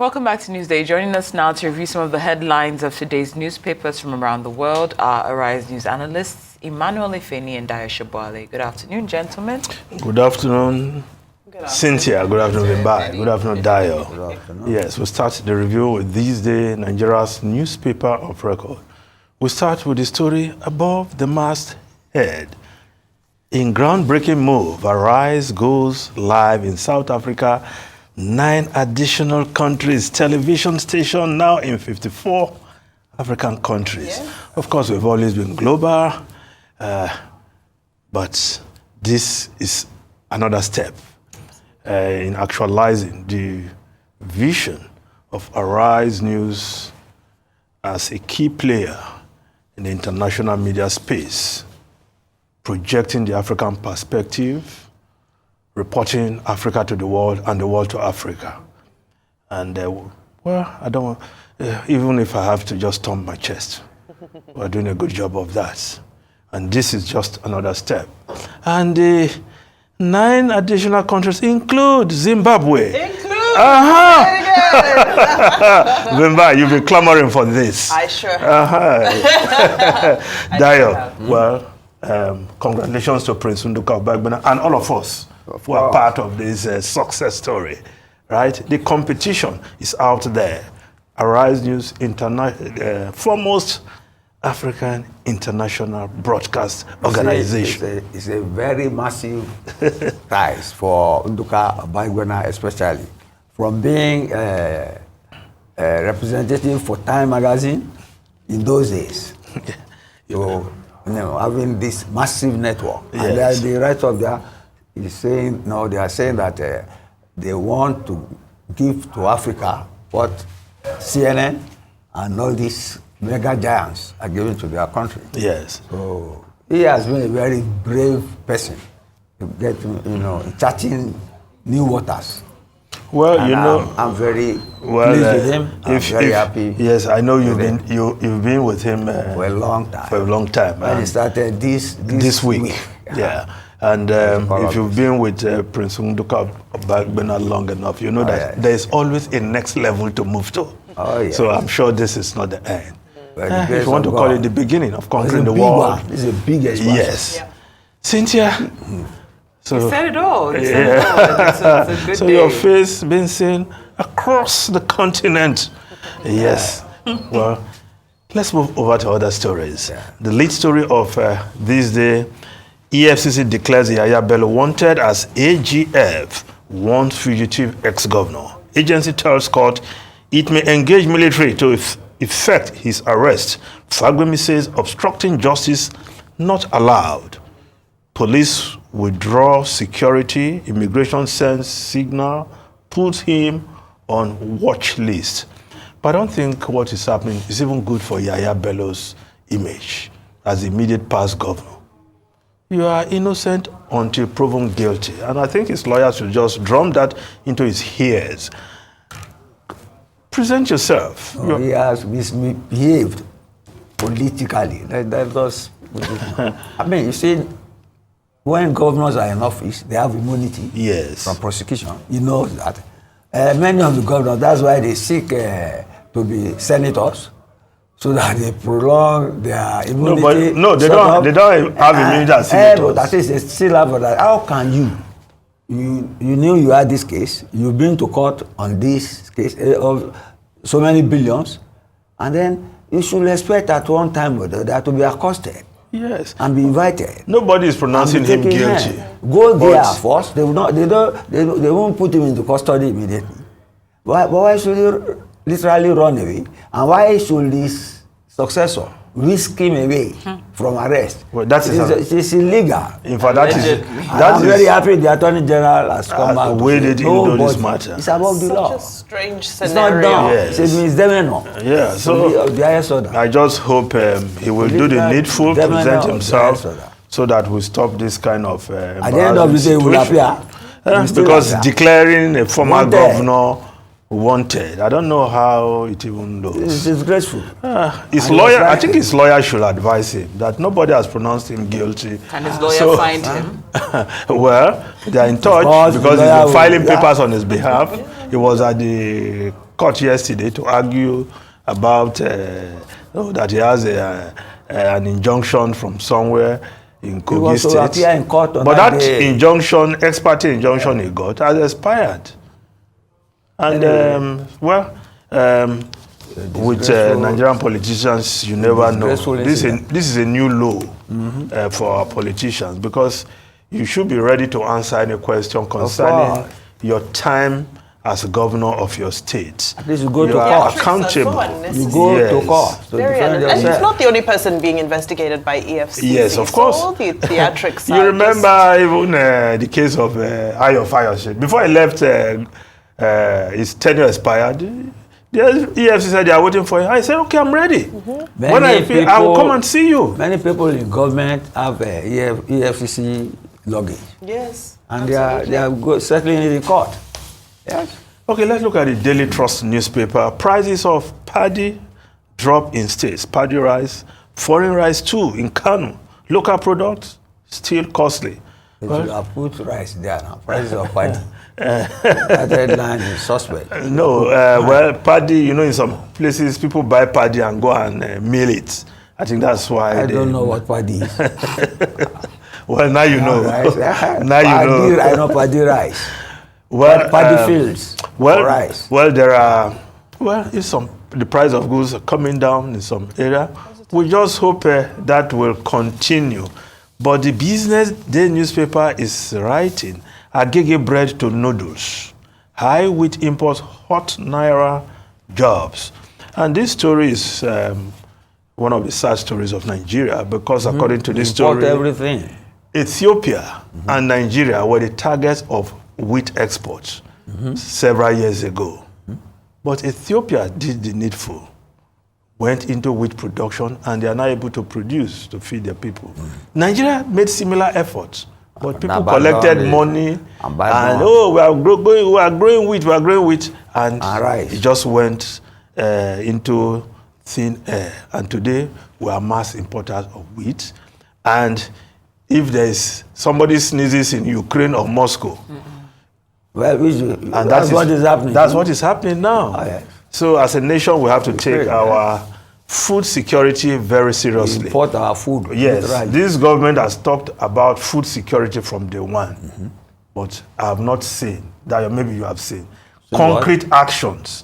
Welcome back to Newsday. Joining us now to review some of the headlines of today's newspapers from around the world are Arise News analysts Emmanuel Efeni and Daya Shabwale. Good afternoon, gentlemen. Good afternoon, Cynthia. Good afternoon, Mbai. Good afternoon, Dayo. Good afternoon. Yes, we'll start the review with This Day, Nigeria's newspaper of record. We'll start with the story above the masthead. In groundbreaking move, Arise goes live in South Africa. 9 additional countries, television station now in 54 African countries. Yes. Of course, we've always been global, but this is another step in actualizing the vision of Arise News as a key player in the international media space, projecting the African perspective, reporting Africa to the world and the world to Africa. And, well, I don't, even if I have to just thump my chest, we're doing a good job of that. And this is just another step. And the 9 additional countries include Zimbabwe. Zimba, you'll be clamoring for this. I sure Dayo, well, congratulations to Prince Nduka Obagbena and all of us who are part of this success story, right? The competition is out there. Arise News, foremost African international broadcast organization. It's a very massive prize for Nduka Obagbena, especially from being a representative for Time magazine in those days. So, having this massive network, yes. And the right of there is saying, no, they are saying that they want to give to Africa what CNN and all these mega giants are giving to their country. Yes. So he has been a very brave person to get, charting new waters. Well, and I'm very pleased with him. I'm very happy. Yes, I know you've been with him for a long time. For a long time. And he started this week. Yeah. And if you've been with Prince Nduka Obagbena long enough, you know that there is always a next level to move to. Oh, yes. So I'm sure this is not the end. If you want to call it the beginning of conquering the world. It's the biggest one. Yes. Yeah. Cynthia. So, you said it all. It's a good so day. your face being seen across the continent. Yes. Well, let's move over to other stories. Yeah. The lead story of this day, EFCC declares Yahaya Bello wanted as AGF, warns fugitive ex-governor. Agency tells court it may engage military to effect his arrest. Fagbemi says obstructing justice not allowed. Police withdraw security. Immigration sends signal, puts him on watch list. But I don't think what is happening is even good for Yahaya Bello's image as immediate past governor. You are innocent until proven guilty. And I think his lawyers should just drum that into his ears. Present yourself. No, he has misbehaved politically. That was, I mean, you see, when governors are in office, they have immunity from prosecution. You know that. Many of the governors, that's why they seek to be senators, so that they prolong their immunity. They don't have immunity as senators. That is, they still have that. How can you knew you had this case, you've been to court on this case of so many billions, and then you should expect at one time or the other to be accosted. Yes. And be invited. Nobody is pronouncing him guilty. Go there first. They won't put him into custody immediately. Why should he literally run away? And why should his successor whisk him away from arrest? Well, that it's illegal. In fact, I'm very happy the Attorney General has come out. Waded into this matter. It's above the law. Such a strange scenario. It's not done. Yes. It's misdemeanor. Yeah, so the highest order. I just hope he will do the needful, present himself, so that we stop this kind of at the end of the day, we will appear. Because declaring a former governor wanted, I don't know how it even looks. It's disgraceful. His lawyer, I think his lawyer should advise him that nobody has pronounced him guilty. Can his lawyer find him? Well, they are in touch because he's been filing papers on his behalf. He was at the court yesterday to argue about that he has an injunction from somewhere in Kogi State. In court on but that day. injunction, ex parte injunction he got, has expired. And with Nigerian politicians, you never know. This is a new law for our politicians, because you should be ready to answer any question concerning your time as a governor of your state. At least you go to court. court. Accountable. You go to court. And he's not the only person being investigated by EFCC. Yes, of course. So all the theatrics. You remember even the case of Ayo Fayose. Before he left, his tenure expired. The EFCC said they are waiting for him. I said, okay, I'm ready. When I will come and see you. Many people in government have EFCC luggage. Yes. And they are settling in the court. Yes. Okay, let's look at the Daily Trust newspaper. Prices of paddy drop in states. Paddy rice, foreign rice too in Kano. Local products still costly. Well, you have put rice there now. Prices of paddy. That headline is suspect. No, well, paddy, in some places people buy paddy and go and mill it. I think that's why I don't know what paddy is. Well, now you know. Now you know. I know paddy rice. Well, paddy fields. Rice. Well, there are. Well, the price of goods are coming down in some area. We just hope that will continue. But the Business Day newspaper is writing, Agege bread to noodles, high wheat imports, hot naira jobs. And this story is one of the sad stories of Nigeria, because according to this story, everything. Ethiopia and Nigeria were the targets of wheat exports several years ago. But Ethiopia did the needful, went into wheat production, and they are now able to produce to feed their people. Nigeria made similar efforts, but people collected money and we are growing wheat, and it just went into thin air. And today we are mass importers of wheat. And if there is somebody sneezes in Ukraine or Moscow, that's what is happening. That's what is happening now. Oh, yes. So as a nation, we have to take our food security very seriously. We import our food. Yes, this government has talked about food security from day one, but I have not seen, that maybe you have seen, concrete actions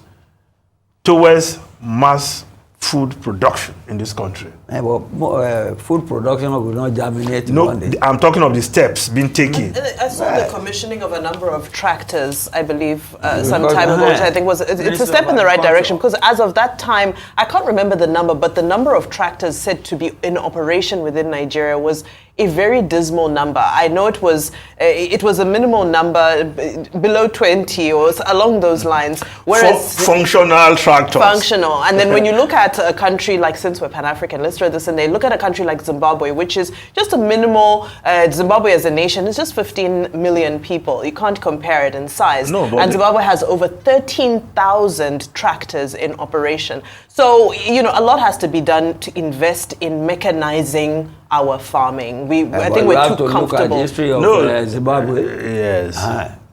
towards mass food production in this country. Food production will not germinate. No, I'm talking of the steps being taken. I saw the commissioning of a number of tractors, I believe, some time ago, which I think it's a step in the right direction, because as of that time, I can't remember the number, but the number of tractors said to be in operation within Nigeria was a very dismal number. I know it was a minimal number, below 20 or along those lines. Whereas functional tractors. Functional. And then when you look at a country like, since we're Pan-African, let's throw this in there, look at a country like Zimbabwe, which is just a minimal, Zimbabwe as a nation is just 15 million people. You can't compare it in size. No, and Zimbabwe has over 13,000 tractors in operation. So, a lot has to be done to invest in mechanizing our farming. I think we're too comfortable. Look at the history of Zimbabwe. Yes.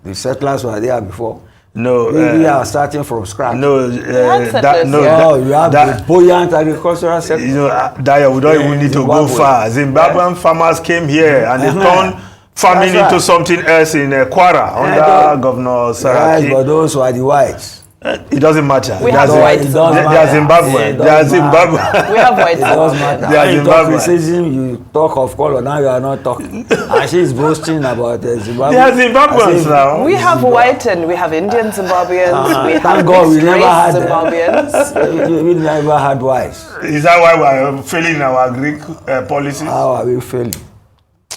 The settlers were there before. No, we are starting from scratch. No, you have the buoyant agricultural sector. Daya, we don't even need to go far. Zimbabwean farmers came here and they turned farming into something else in Kwara under Governor Saraki. Yes, but those were the whites. It doesn't matter. We have whites. They are Zimbabwean. They are Zimbabwean. We have whites. It doesn't matter. They are Zimbabwean. Racism, you talk of color, now you are not talking. And she is boasting about Zimbabwe. They are Zimbabweans now. We have white and we have Indian Zimbabweans. We have thank God we never had Zimbabweans. We never had whites. Is that why we are failing our Greek policies? How are we failing?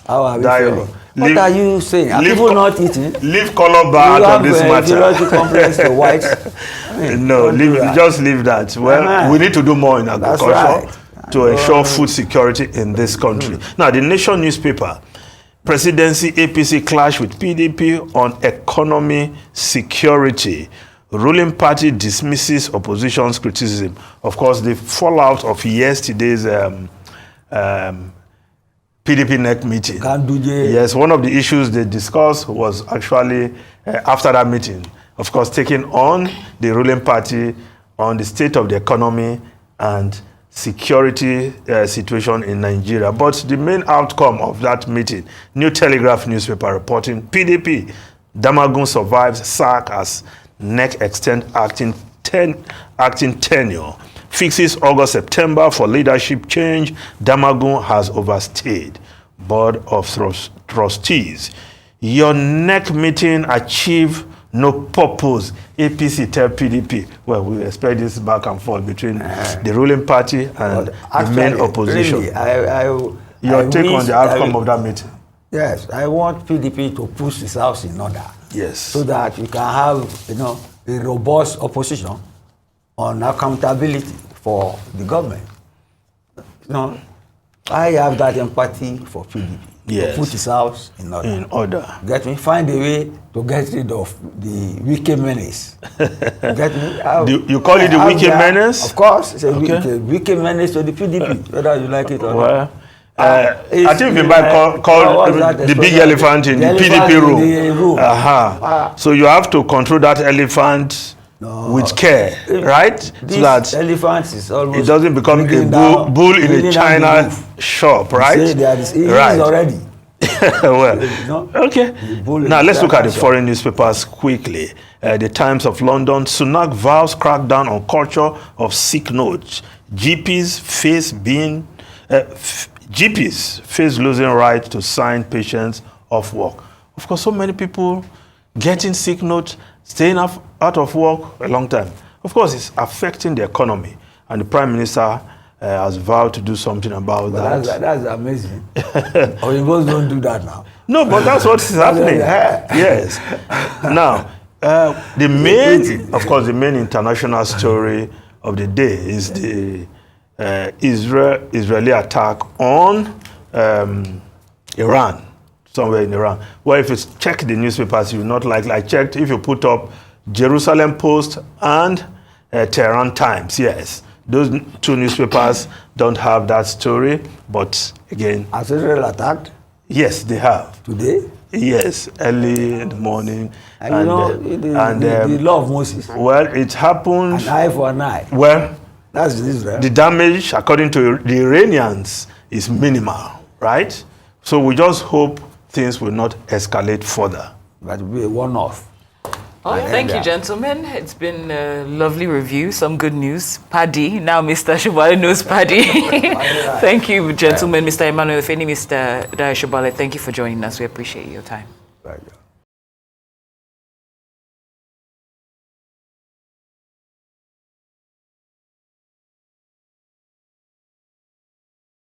What are you saying? Are people not eating? Leave color bar out of this matter. You complex to whites. Just leave that. Well, we need to do more in agriculture to ensure food security in this country. Now, the Nation newspaper, presidency APC clash with PDP on economy security. Ruling party dismisses opposition's criticism. Of course, the fallout of yesterday's PDP NEC meeting. Yes, one of the issues they discussed was actually after that meeting of course, taking on the ruling party on the state of the economy and security situation in Nigeria. But the main outcome of that meeting, New Telegraph newspaper reporting, PDP, Damagun survives sack as NEC extend acting tenure. Fixes August, September for leadership change. Damagun has overstayed. Board of Trustees. Your NEC meeting achieve no purpose. APC tell PDP. Well, we expect this back and forth between the ruling party and the main opposition. Really, Your take on the outcome of that meeting? Yes, I want PDP to push this house in order. Yes. So that you can have, a robust opposition on accountability for the government. I have that empathy for PDP. Yes. To put his house in order. In order. Get me? Find a way to get rid of the wicked menace. Get me? You call it the wicked menace? Of course. It's a wicked menace to the PDP, whether you like it or not. I think Vimbai called the big elephant in the PDP room. So you have to control that elephant with care, right? This elephant is almost. It doesn't become a bull in a China shop, right? It is already. Well, okay. Now let's look at the foreign newspapers quickly. The Times of London, Sunak vows crackdown on culture of sick notes. GPs face losing right to sign patients off work. Of course, so many people getting sick notes, staying out of work a long time. Of course, it's affecting the economy, and the Prime Minister has vowed to do something about that. That's amazing. Oyinbos don't do that now. No, but that's what is happening. Yes. Now, the main international story of the day is the Israeli attack on Iran, somewhere in Iran. Well, if you check the newspapers, you will not like I checked. If you put up Jerusalem Post and Tehran Times, yes, those two newspapers don't have that story. But again, has Israel attacked? Yes, they have. Today? Yes, early in the morning. And the law of Moses. Well, it happened. An eye for an eye. Well, that's Israel. The damage, according to the Iranians, is minimal, right? So we just hope things will not escalate further. But it will be a one-off. Oh, thank you, gentlemen. It's been a lovely review, some good news. Paddy, now Mr. Shobale knows Paddy. Thank you, gentlemen. Mr. Emmanuel Feni, Mr. Daya Shobale, thank you for joining us. We appreciate your time. Right.